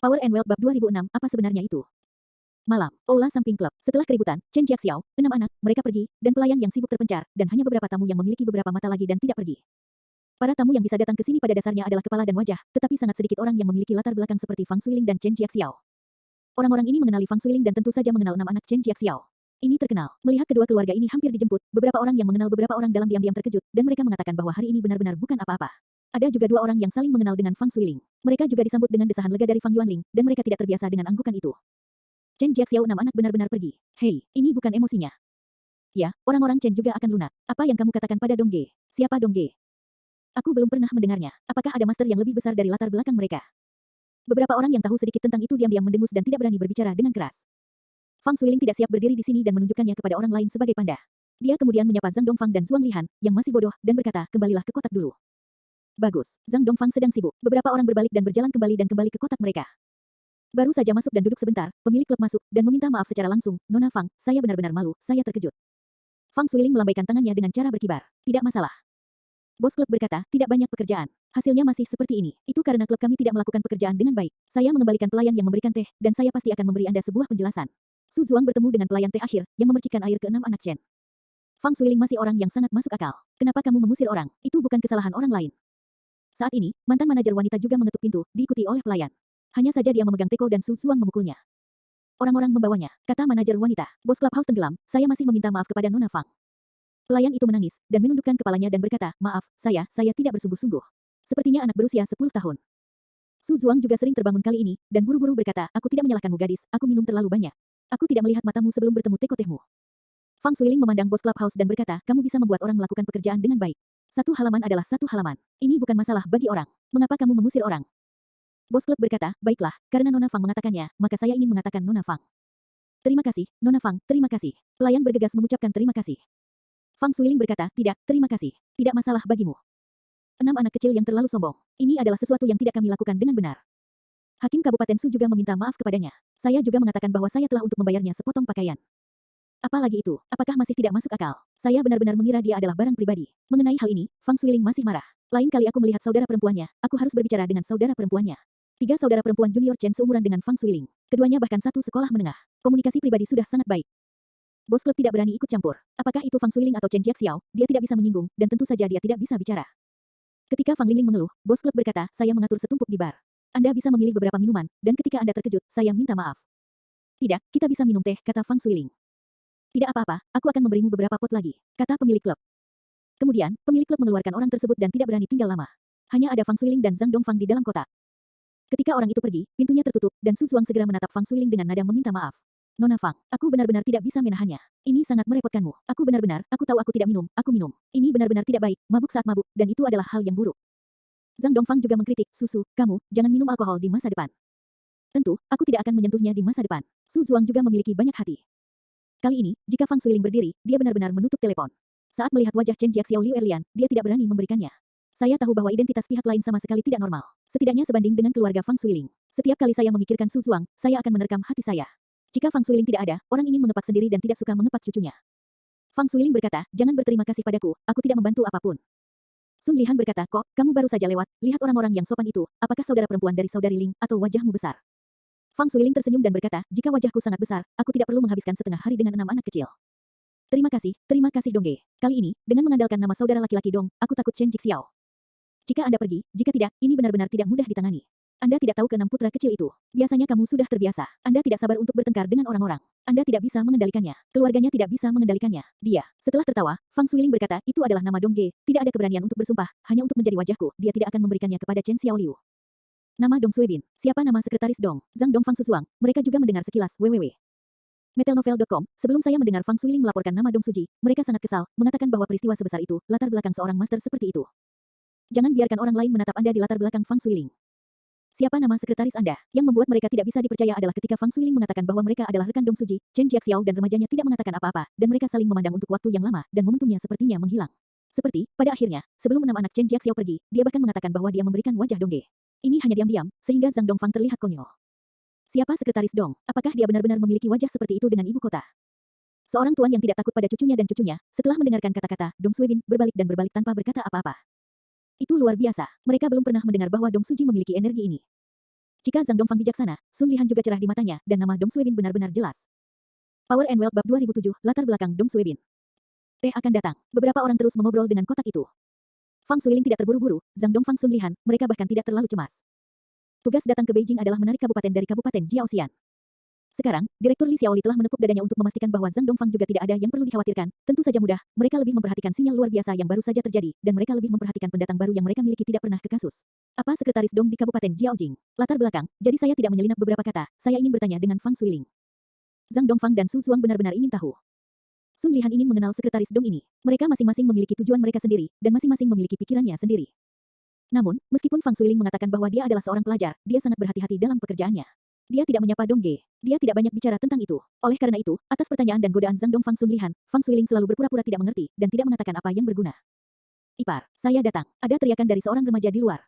Power and Wealth Bab 2006, apa sebenarnya itu? Malam, Aula Samping Club. Setelah keributan, Chen Jiaxiao, 6 anak, mereka pergi, dan pelayan yang sibuk terpencar, dan hanya beberapa tamu yang memiliki beberapa mata lagi dan tidak pergi. Para tamu yang bisa datang ke sini pada dasarnya adalah kepala dan wajah, tetapi sangat sedikit orang yang memiliki latar belakang seperti Fang Suiling dan Chen Jiaxiao. Orang-orang ini mengenali Fang Suiling dan tentu saja mengenal 6 anak Chen Jiaxiao. Ini terkenal. Melihat kedua keluarga ini hampir dijemput, beberapa orang yang mengenal beberapa orang dalam diam-diam terkejut, dan mereka mengatakan bahwa hari ini benar-benar bukan apa-apa. Ada juga 2 orang yang saling mengenal dengan Fang Suiling. Mereka juga disambut dengan desahan lega dari Fang Yuanling, dan mereka tidak terbiasa dengan anggukan itu. Chen Jiaxiao 6 anak benar-benar pergi. Hei, ini bukan emosinya. Ya, orang-orang Chen juga akan lunak. Apa yang kamu katakan pada Dong Ge? Siapa Dong Ge? Aku belum pernah mendengarnya. Apakah ada master yang lebih besar dari latar belakang mereka? Beberapa orang yang tahu sedikit tentang itu diam-diam mendengus dan tidak berani berbicara dengan keras. Fang Suiling tidak siap berdiri di sini dan menunjukkannya kepada orang lain sebagai panda. Dia kemudian menyapa Zhang Dongfang dan Zhuang Lihan, yang masih bodoh, dan berkata, kembalilah ke kotak dulu. Bagus, Zhang Dongfang sedang sibuk. Beberapa orang berbalik dan berjalan kembali dan kembali ke kotak mereka. Baru saja masuk dan duduk sebentar, pemilik klub masuk, dan meminta maaf secara langsung, Nona Fang, saya benar-benar malu, saya terkejut. Fang Suiling melambaikan tangannya dengan cara berkibar. Tidak masalah. Bos klub berkata, tidak banyak pekerjaan. Hasilnya masih seperti ini. Itu karena klub kami tidak melakukan pekerjaan dengan baik. Saya mengembalikan pelayan yang memberikan teh, dan saya pasti akan memberi Anda sebuah penjelasan. Su Zuang bertemu dengan pelayan teh akhir, yang memercikkan air ke 6 anak Chen. Fang Suiling masih orang yang sangat masuk akal. Kenapa kamu mengusir orang? Itu bukan kesalahan orang lain. Saat ini, mantan manajer wanita juga mengetuk pintu, diikuti oleh pelayan. Hanya saja dia memegang teko dan Su Zuang memukulnya. Orang-orang membawanya, kata manajer wanita. Bos Clubhouse tenggelam, saya masih meminta maaf kepada Nona Fang. Pelayan itu menangis, dan menundukkan kepalanya dan berkata, maaf, saya tidak bersungguh-sungguh. Sepertinya anak berusia 10 tahun. Su Zuang juga sering terbangun kali ini, dan buru-buru berkata, aku tidak menyalahkanmu gadis, aku minum terlalu banyak. Aku tidak melihat matamu sebelum bertemu teko tehmu. Fang Suiling memandang bos Clubhouse dan berkata, kamu bisa membuat orang melakukan pekerjaan dengan baik. Satu halaman adalah satu halaman. Ini bukan masalah bagi orang. Mengapa kamu mengusir orang? Bos klub berkata, baiklah, karena Nona Fang mengatakannya, maka saya ingin mengatakan Nona Fang. Terima kasih, Nona Fang, terima kasih. Pelayan bergegas mengucapkan terima kasih. Fang Suiling berkata, tidak, terima kasih. Tidak masalah bagimu. 6 anak kecil yang terlalu sombong. Ini adalah sesuatu yang tidak kami lakukan dengan benar. Hakim Kabupaten Su juga meminta maaf kepadanya. Saya juga mengatakan bahwa saya telah untuk membayarnya sepotong pakaian. Apalagi itu, apakah masih tidak masuk akal? Saya benar-benar mengira dia adalah barang pribadi. Mengenai hal ini, Fang Suiling masih marah. Lain kali aku melihat saudara perempuannya, aku harus berbicara dengan saudara perempuannya. 3 saudara perempuan junior Chen seumuran dengan Fang Suiling. Keduanya bahkan satu sekolah menengah. Komunikasi pribadi sudah sangat baik. Bos klub tidak berani ikut campur. Apakah itu Fang Suiling atau Chen Jiaxiao, dia tidak bisa menyinggung, dan tentu saja dia tidak bisa bicara. Ketika Fang Lingling mengeluh, bos klub berkata, saya mengatur setumpuk di bar. Anda bisa memilih beberapa minuman, dan ketika Anda terkejut, saya minta maaf. Tidak, kita bisa minum teh, kata Fang Suiling. Tidak apa-apa, aku akan memberimu beberapa pot lagi, kata pemilik klub. Kemudian, pemilik klub mengeluarkan orang tersebut dan tidak berani tinggal lama. Hanya ada Fang Suiling dan Zhang Dongfang di dalam kotak. Ketika orang itu pergi, pintunya tertutup, dan Su Zuang segera menatap Fang Suiling dengan nada meminta maaf. Nona Fang, aku benar-benar tidak bisa menahannya. Ini sangat merepotkanmu. Aku benar-benar, aku tahu aku tidak minum, aku minum. Ini benar-benar tidak baik, mabuk saat mabuk, dan itu adalah hal yang buruk. Zhang Dongfang juga mengkritik, Susu, kamu, jangan minum alkohol di masa depan. Tentu, aku tidak akan menyentuhnya di masa depan. Su Zuang juga memiliki banyak hati. Kali ini, jika Fang Suiling berdiri, dia benar-benar menutup telepon. Saat melihat wajah Chen Jiaxiao Liu Erlian, dia tidak berani memberikannya. Saya tahu bahwa identitas pihak lain sama sekali tidak normal. Setidaknya sebanding dengan keluarga Fang Suiling. Setiap kali saya memikirkan Su Zuang, saya akan menerkam hati saya. Jika Fang Suiling tidak ada, orang ingin mengepak sendiri dan tidak suka mengepak cucunya. Fang Suiling berkata, jangan berterima kasih padaku, aku tidak membantu apapun. Sun Lihan berkata, kok, kamu baru saja lewat, lihat orang-orang yang sopan itu, apakah saudara perempuan dari saudari Ling, atau wajahmu besar? Fang Suiling tersenyum dan berkata, jika wajahku sangat besar, aku tidak perlu menghabiskan setengah hari dengan 6 anak kecil. Terima kasih Dong Ge. Kali ini, dengan mengandalkan nama saudara laki-laki Dong, aku takut Chen Jixiao. Jika Anda pergi, jika tidak, ini benar-benar tidak mudah ditangani. Anda tidak tahu ke-6 putra kecil itu. Biasanya kamu sudah terbiasa. Anda tidak sabar untuk bertengkar dengan orang-orang. Anda tidak bisa mengendalikannya. Keluarganya tidak bisa mengendalikannya. Dia. Setelah tertawa, Fang Suiling berkata, itu adalah nama Dong Ge. Tidak ada keberanian untuk bersumpah, hanya untuk menjadi wajahku. Dia tidak akan memberikannya kepada Chen Xiaoliu. Nama Dong Suibin. Siapa nama sekretaris Dong? Zhang Dongfang Susuang. Mereka juga mendengar sekilas. www. Metelnovel.com. Sebelum saya mendengar Fang Suiling melaporkan nama Dong Suji, mereka sangat kesal, mengatakan bahwa peristiwa sebesar itu, latar belakang seorang master seperti itu. Jangan biarkan orang lain menatap Anda di latar belakang Fang Suiling. Siapa nama sekretaris Anda? Yang membuat mereka tidak bisa dipercaya adalah ketika Fang Suiling mengatakan bahwa mereka adalah rekan Dong Suji, Chen Jiaxiao dan remajanya tidak mengatakan apa-apa, dan mereka saling memandang untuk waktu yang lama, dan momentumnya sepertinya menghilang. Seperti, pada akhirnya, sebelum 6 anak Chen Jiaxiao pergi, dia bahkan mengatakan bahwa dia memberikan wajah Dong Ge. Ini hanya diam-diam, sehingga Zhang Dongfang terlihat konyol. Siapa sekretaris Dong? Apakah dia benar-benar memiliki wajah seperti itu dengan ibu kota? Seorang tuan yang tidak takut pada cucunya dan cucunya, setelah mendengarkan kata-kata, Dong Suibin berbalik dan berbalik tanpa berkata apa-apa. Itu luar biasa, mereka belum pernah mendengar bahwa Dong Suji memiliki energi ini. Jika Zhang Dongfang bijaksana, Sun Lihan juga cerah di matanya, dan nama Dong Suebin benar-benar jelas. Power and Wealth Bab 2007, latar belakang Dong Suebin. Teh akan datang. Beberapa orang terus mengobrol dengan kotak itu. Fang Suiling tidak terburu-buru, Zhang Dongfang, Sun Lihan, mereka bahkan tidak terlalu cemas. Tugas datang ke Beijing adalah menarik kabupaten dari Kabupaten Jiaoxian. Sekarang, Direktur Li Xiaoli telah menepuk dadanya untuk memastikan bahwa Zhang Dongfang juga tidak ada yang perlu dikhawatirkan. Tentu saja mudah, mereka lebih memperhatikan sinyal luar biasa yang baru saja terjadi, dan mereka lebih memperhatikan pendatang baru yang mereka miliki tidak pernah ke kasus. Apa sekretaris Dong di Kabupaten Jiaojing? Latar belakang, jadi saya tidak menyelinap beberapa kata, saya ingin bertanya dengan Fang Suiling. Zhang Dongfang dan Su Zuang benar-benar ingin tahu. Sun Lihan ingin mengenal sekretaris Dong ini. Mereka masing-masing memiliki tujuan mereka sendiri, dan masing-masing memiliki pikirannya sendiri. Namun, meskipun Fang Suiling mengatakan bahwa dia adalah seorang pelajar, dia sangat berhati-hati dalam pekerjaannya. Dia tidak menyapa Dong Ge. Dia tidak banyak bicara tentang itu. Oleh karena itu, atas pertanyaan dan godaan Zhang Dongfang Sun Lihan, Fang Suiling selalu berpura-pura tidak mengerti, dan tidak mengatakan apa yang berguna. Ipar, saya datang. Ada teriakan dari seorang remaja di luar.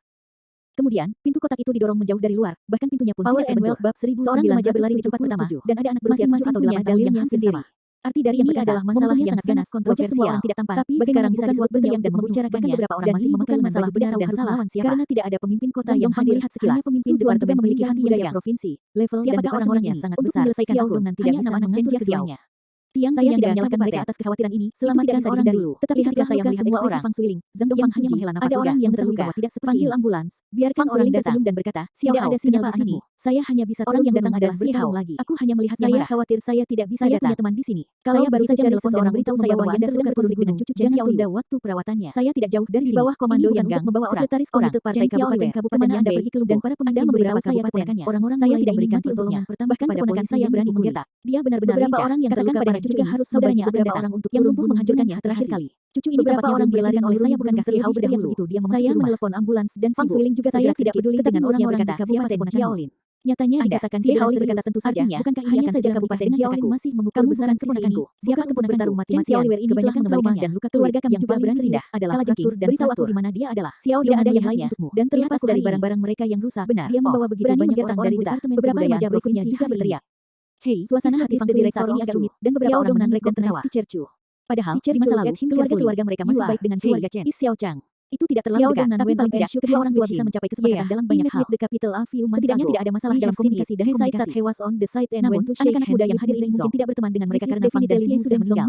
Kemudian, pintu kotak itu didorong menjauh dari luar, bahkan pintunya pun tidak terbentur. Seorang remaja berlari di tempat pertama, dan ada anak berusia 7 atau 8 tahun yang hampir sama. Arti dari yang perkasa, adalah masalah yang sangat ganas, kontroversial. Semua orang tidak tampan, tapi sekarang bisa disebut benar dan membicarakannya, beberapa orang masih memakai masalah benar dan salah, karena tidak ada pemimpin kota yang hadir lihat sekilas. Hanya pemimpin departemen memiliki hati budaya provinsi, level dan orang-orangnya sangat besar. Menyelesaikan akun dan tidak bisa mengatur keduanya. Tiang saya tidak menyalahkan mereka atas kekhawatiran ini, selamatkan orang dulu. Tetapi ketika saya melihat semua orang, Fang Suiling, Zhang Dongfang hanya menghela nafas lega. Ada orang yang terluka, tidak seperti panggil ambulans. Biarkan orang datang dan berkata, tidak ada sinyal di sini. Saya hanya bisa orang yang datang adalah bertarung lagi. Aku hanya melihat saya khawatir saya tidak bisa datang. Saya punya teman di sini. Kalau baru saja telepon seorang beritahu saya bahwa Anda sedang berkonflik dengan cucu Chen Xiaoli. Tunda waktu perawatannya. Saya tidak jauh dari sini. Di bawah komando yang untuk membawa sekretaris komite partai kabupaten Anda pergi ke Lubang. Para pemanda memberitahu saya keponakannya. Orang-orang saya tidak berikan pertolongan pertambahan kepada polisi yang berani menggertak. Dia benar-benar lincah. Orang yang terluka pada juga harus saudaranya beberapa orang untuk yang lumpuh menghancurkannya terakhir kali. Cucu ini beberapa orang dilarikan oleh saya bukan kasih tahu berdahulu. Dia saya menelepon ambulans dan Fang Suiling juga saya tidak peduli dengan orang-orang di Kabupaten Jiaolin. Nyatanya dikatakan Jiaolin berkata tentu saja, bukankah hanya saja Kabupaten Jiaolin masih mengukur besaran keponakanku. Siapa keponakan bertarung mati-matian ini kebanyakan trauma dan luka keluarga kami juga paling serius adalah fraktur dan beritahu aku di mana dia adalah. Tidak ada yang lain untukmu. Dan terlepas dari barang-barang mereka yang rusak, benar. Dia membawa begitu banyak orang dari departemen beberapa remaja provinsi juga berteriak. Hei, suasana hati Fang Suiling saat ini agak rumit, dan beberapa orang menangis dan tertawa. Padahal, di masa lalu, keluarga mereka masih baik dengan keluarga Chen. Xiao Chang. Itu tidak terlalu dekat, tapi paling tidak, kedua orang tua bisa mencapai kesepakatan dalam banyak hal. Setidaknya tidak ada masalah dalam komunikasi dan komunikasi. Namun, anak-anak muda yang hadir ini mungkin tidak berteman dengan mereka karena Fang dan Xie sudah meninggal.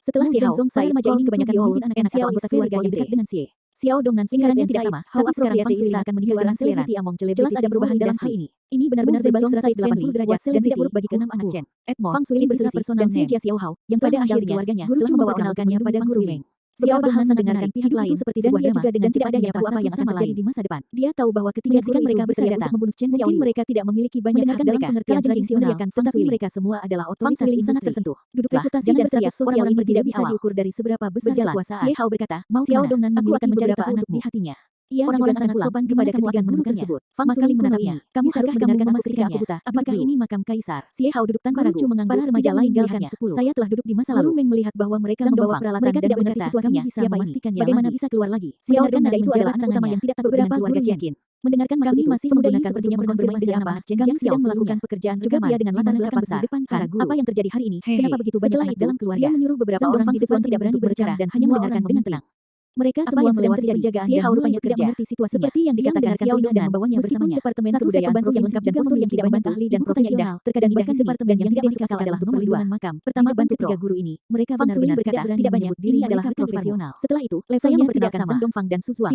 Setelah Xie Hao, para remaja ini kebanyakan memimpin anak-anak atau anggota keluarga yang dekat dengan Xie. Xiao Dong dan lingkarannya tidak sama, tapi sekarang Fang Suiling akan meninggalkan selebriti among celebrities. Jelas ada perubahan dalam hal ini. Ini benar-benar berbalik 180 derajat dan tidak buruk bagi keenam anak Chen. Fang Suiling berserah personal dan Jia Xiao Hao, yang pada akhirnya keluarganya telah memperkenalkannya pada Guru Meng. Xiao Dong sangat mengenalkan pihak lain seperti sebuah drama dan tidak ada yang tahu apa yang akan terjadi di masa depan. Dia tahu bahwa ketika mereka bersedia untuk membunuh Chen Xiaoli, mereka tidak memiliki banyak hak dalam pengertian tradisional, tetapi mereka semua adalah otoritas sangat tersentuh. Duduk reputasi dan status sosial ini tidak bisa diukur dari seberapa besar kekuasaan. Xie Hao berkata, Xiao Dong aku akan mencari anak di hatinya. Ia orang-orang sangat sopan kepada ketiga guru tersebut. Fang Suiling menatapnya. Kamu harus mendengarkan aku ketika aku buta. Apakah ini makam kaisar? Xie Hao duduk tanpa ragu. Para remaja lain meninggalkan 10. Saya telah duduk di masa lalu. Guru Meng melihat bahwa mereka membawa peralatan dan tidak mengerti situasinya. Siapa memastikannya bagaimana bisa keluar lagi? Xiao Dong itu adalah anak utama yang tidak takut dengan keluarga Chen. Mendengarkan maksud itu, masih menggunakan sepertinya mengonfirmasi anak Chen yang sedang melakukan pekerjaan juga dia dengan latar belakang besar depan para guru. Apa yang terjadi hari ini? Kenapa begitu banyak anak dalam keluarga? Dia menyuruh beberapa orang di depan tidak berani berbicara dan hanya mendengarkan dengan tenang. Mereka semua melewati penjagaan Xie Hao rupanya tidak mengerti situasinya. Seperti yang dikatakan Xiao Dong dan membawanya bersamanya. Departemen kebudayaan yang lengkap dan postur yang tidak banyak ahli dan profesional. Terkadang bahkan departemen yang tidak masuk akal adalah untuk perlindungan makam. Pertama bantu tiga guru ini. Mereka benar-benar berkata tidak banyak diri adalah profesional. Setelah itu, saya memperkenalkan Zhang Dongfang dan Su Zuang.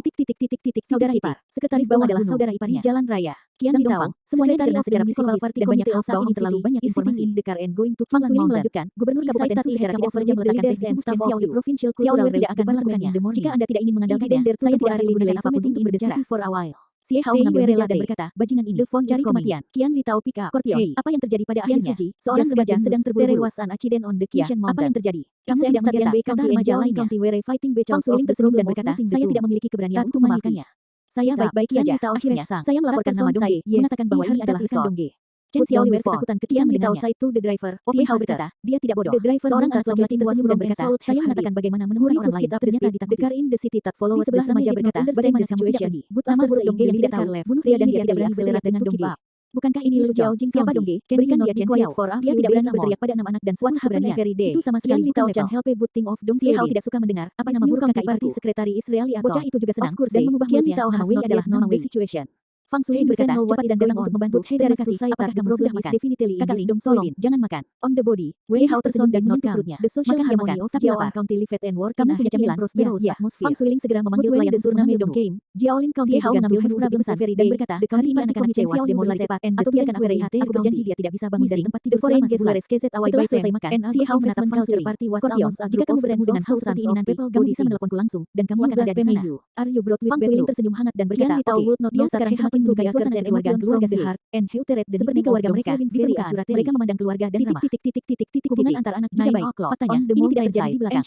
Saudara ipar. Sekretaris bawah adalah saudara iparnya. Jalan raya. Kian Dongfang, semuanya dicerna secara psikologis dan banyak hal saat ini terlalu banyak informasi. The car and going to Fang Suiling melanjutkan, Gubernur Kabupaten Su secara tidak sengaja meletakkan presiden Chen Xiaoli Provincial Cultural tidak akan melakukannya. Jika Anda tidak ingin mengandalkannya, saya tidak akan menggunakan apapun untuk berbicara. For a while. Xie Hao mengambil meja dan berkata, bajingan ini, cari kematian. Kian Li Tao pick up. Scorpio, apa yang terjadi pada akhirnya? Seorang remaja sedang terburu-buru. Was an accident on the Qian Mountain. Apa yang terjadi? Kamu tidak mengerti, kata remaja lainnya. Fighting Fang Suiling tersenyum dan berkata, saya tidak memiliki keberanian untuk memaafkannya. Saya baik-baik saja. Akhirnya, saya melaporkan nama Dong Ge, mengatakan bahwa ini adalah rekan Dong Ge. Chen Xiaoli ketakutan ketika mendengarnya. Said to the driver. Xie Hao berkata, dia tidak bodoh. The driver seorang anak laki-laki tersenyum dan berkata, saya mengatakan bagaimana menemukan orang lain. Ternyata ditakutkan. In the city that follow sebelah remaja berkata, bagaimana kamu tidak pergi? But nama guru Dong Ge yang tidak tahu, bunuh pria dan dia tidak berani berteriak dengan Dong Ge. Bukankah ini Lu Jiao Jing siapa Dong Ge? Berikan dia Chen Xiao. Dia tidak berani berteriak pada anak-anak dan suatu keberanian. Itu sama sekali bukan level. Help booting of Dong Xie Hao tidak suka mendengar apa nama buruk kakak ipar di sekretari Israeli atau bocah itu juga senang dan mengubah mulutnya. Kian Li Tao Hanwei adalah non-way situation. Fang Suilin berkata cepat dan datang untuk membantu. Terima kasih. Apakah kamu sudah makan? Kakak Ling, tolong, jangan makan. On the body. When Hao tersenyum dan menyentuh perutnya. The social harmony of Jiaolin County lived and worked in a happy and prosperous atmosphere. Fang Suilin segera memanggil pelayan dan turnamen Dongkeim. Jiaolin County Hao mengambil have problem very dan berkata, hari ini anak-anak tewas demolari cepat. Atau biarkan aku lihat. Aku berjanji dia tidak bisa bangun dari tempat tidur selama sebulan. Setelah selesai makan, si Hao menatap Fang Suilin. Scorpion, jika kamu bertemu dengan Hao seperti ini nanti, kamu bisa meneleponku langsung dan kamu akan ada di sana. Are you brought with Fang Suilin tersenyum hangat dan berkata, oke, dia sekarang semakin menyukai suasana keluarga dan seperti keluarga mereka, mereka memandang keluarga dan ramah. Hubungan antara anak juga baik. Faktanya, ini tidak terjadi di belakang.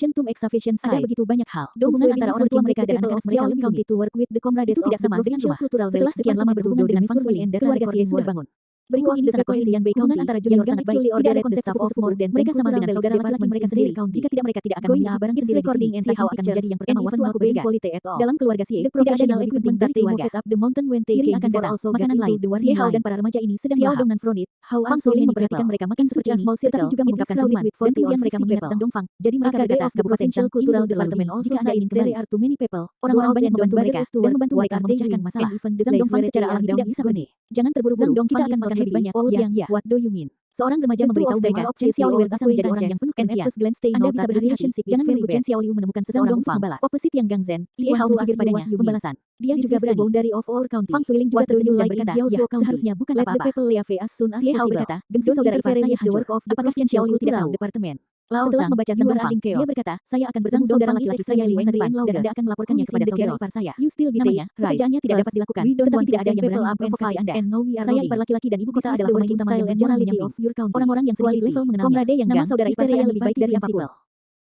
Ada begitu banyak hal. Hubungan antara orang tua mereka dan anak-anak mereka lebih rumit. Itu tidak sama dengan rumah. Setelah sekian lama berhubungan dengan Fang Suilin, keluarga Si sudah bangun. Berikut ini sangat kohesian baik hubungan antara junior sangat baik. Tidak ada konsep sepupu dan mereka sama dengan saudara laki-laki mereka sendiri. Jika tidak mereka tidak akan memiliki barang sendiri di sini. Si Hao akan menjadi yang pertama waktu aku bergas. Dalam keluarga Si, tidak ada equipment dari keluarga. Iri akan datang. Makanan lain. Si Hao dan para remaja ini sedang Xiao Dong dan Fronit. Fang Suilin memperhatikan mereka makan seperti ini, tetapi juga mengungkapkan senyuman. Dan kemudian mereka mengingat Zhang Dongfang. Jadi mereka berkata, Kabupaten Cultural Department also assigned very are too many people. Orang-orang banyak membantu mereka dan membantu mereka memecahkan masalah. Zhang Dongfang secara alami tidak bisa berhenti. Jangan terburu-buru. Kita akan makan lebih banyak. What do you mean? Seorang remaja memberitahu mereka, Chen Xiaoliu bisa menjadi orang yang penuh kebencian. Anda bisa berhati-hati, jangan menunggu Chen Xiaoliu menemukan seseorang untuk membalas. Opposite yang Gang Zhen, Si Hao menjibir padanya pembalasan. Dia juga berani. Fang Suilin juga tersenyum dan berkata, ya, seharusnya bukan apa-apa. Si Hao berkata, gengsi saudara ipar saya hancur. Apakah Chen Xiaoliu tidak tahu departemen? Setelah membaca sebuah dia berkata, saya akan bertemu saudara laki-laki saya di masa depan dan Anda akan melaporkannya kepada saudara ipar saya. Namanya, pekerjaannya tidak dapat dilakukan, tetapi tidak ada yang berani memprovokasi Anda. Saya ipar laki-laki dan ibu kota adalah pemain utama yang menjalani orang-orang yang seperti level mengenalnya. Nama saudara ipar saya lebih baik dari apapun.